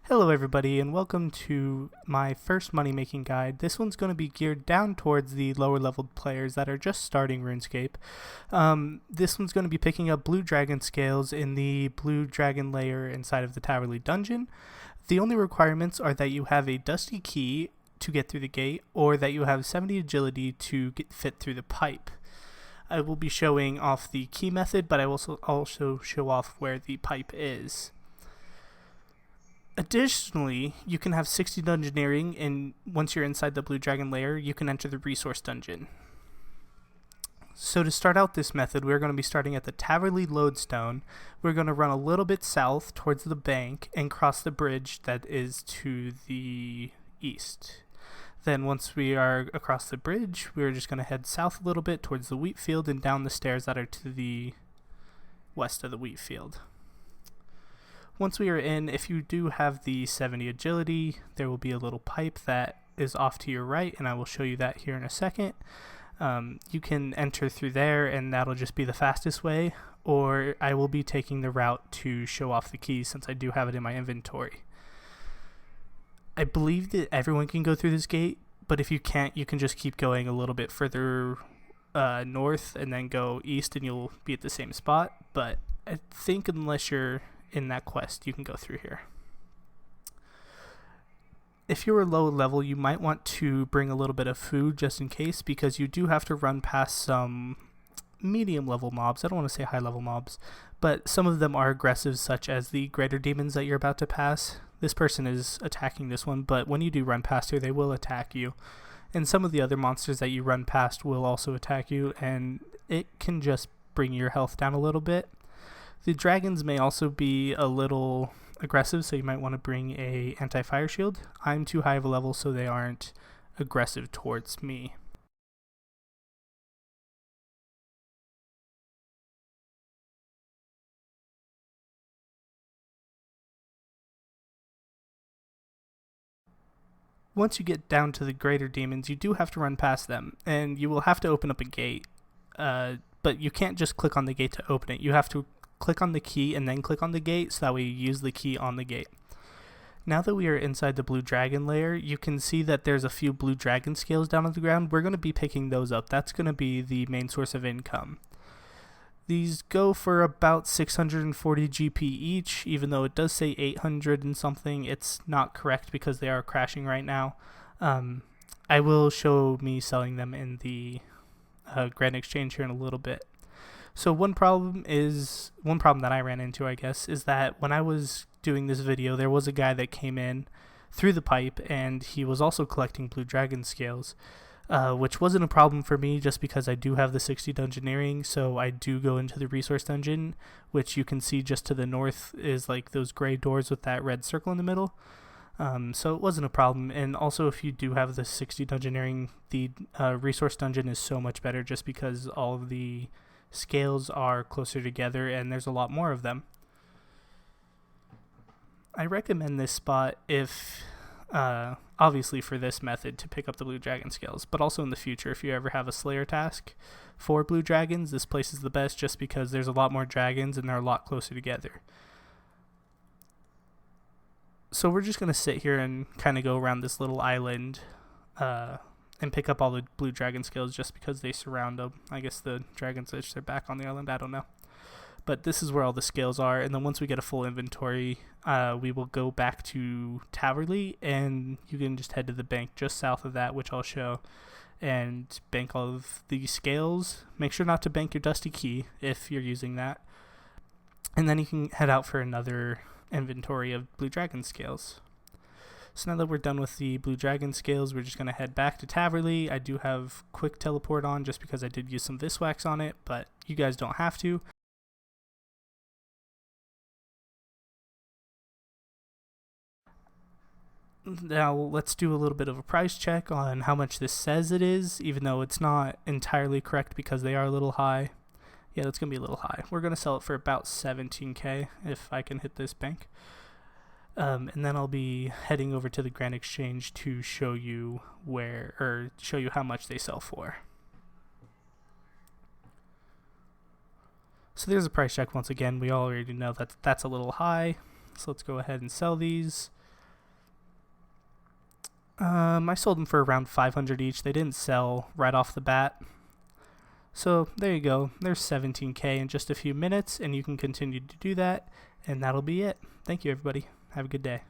Hello everybody and welcome to my first money making guide. This one's going to be geared down towards the lower leveled players that are just starting Runescape. This one's going to be picking up blue dragon scales in the blue dragon layer inside of the Towerly dungeon. The only requirements are that you have a dusty key to get through the gate or that you have 70 agility to fit through the pipe. I will be showing off the key method, but I will also show off where the pipe is. Additionally, you can have 60 dungeoneering, and once you're inside the blue dragon layer, you can enter the resource dungeon. So to start out this method, we're going to be starting at the Towerly lodestone. We're going to run a little bit south towards the bank and cross the bridge that is to the east. Then once we are across the bridge, we're just going to head south a little bit towards the wheat field and down the stairs that are to the west of the wheat field. Once we are in, if you do have the 70 agility, there will be a little pipe that is off to your right, and I will show you that here in a second. You can enter through there, and that'll just be the fastest way, or I will be taking the route to show off the keys since I do have it in my inventory. I believe that everyone can go through this gate, but if you can't, you can just keep going a little bit further north and then go east, and you'll be at the same spot. But I think unless you're in that quest, you can go through here. If you're low level, you might want to bring a little bit of food just in case, because you do have to run past some medium level mobs. I don't want to say high level mobs, but some of them are aggressive, such as the greater demons that you're about to pass. This person is attacking this one, but when you do run past here, they will attack you. And some of the other monsters that you run past will also attack you, and it can just bring your health down a little bit. The dragons may also be a little aggressive, so you might want to bring a anti-fire shield. I'm too high of a level, so they aren't aggressive towards me. Once you get down to the greater demons, you do have to run past them, and you will have to open up a gate. But you can't just click on the gate to open it. You have to click on the key and then click on the gate, so that way you use the key on the gate. Now that we are inside the blue dragon layer, you can see that there's a few blue dragon scales down on the ground. We're going to be picking those up. That's going to be the main source of income. These go for about 640 GP each, even though it does say 800 and something. It's not correct because they are crashing right now. I will show me selling them in the Grand Exchange here in a little bit. So one problem that I ran into, I guess, is that when I was doing this video, there was a guy that came in through the pipe, and he was also collecting blue dragon scales, which wasn't a problem for me just because I do have the 60 dungeoneering. So I do go into the resource dungeon, which you can see just to the north is like those gray doors with that red circle in the middle. So it wasn't a problem. And also, if you do have the 60 dungeoneering, the resource dungeon is so much better just because all of the scales are closer together and there's a lot more of them. I recommend this spot if obviously for this method to pick up the blue dragon scales, but also in the future if you ever have a slayer task for blue dragons, this place is the best just because there's a lot more dragons and they're a lot closer together. So we're just going to sit here and kind of go around this little island and pick up all the blue dragon scales just because they surround them. I guess the dragons itch their back on the island, I don't know. But this is where all the scales are, and then once we get a full inventory, we will go back to Towerly, and you can just head to the bank just south of that, which I'll show, and bank all of the scales. Make sure not to bank your dusty key if you're using that. And then you can head out for another inventory of blue dragon scales. So now that we're done with the blue dragon scales, we're just going to head back to Towerly. I do have quick teleport on just because I did use some Viswax on it, but you guys don't have to. Now let's do a little bit of a price check on how much this says it is, even though it's not entirely correct because they are a little high. Yeah, that's going to be a little high. We're going to sell it for about 17k if I can hit this bank. And then I'll be heading over to the Grand Exchange to show you how much they sell for. So there's a price check once again. We already know that that's a little high. So let's go ahead and sell these. I sold them for around 500 each. They didn't sell right off the bat. So there you go. There's 17K in just a few minutes, and you can continue to do that, and that'll be it. Thank you, everybody. Have a good day.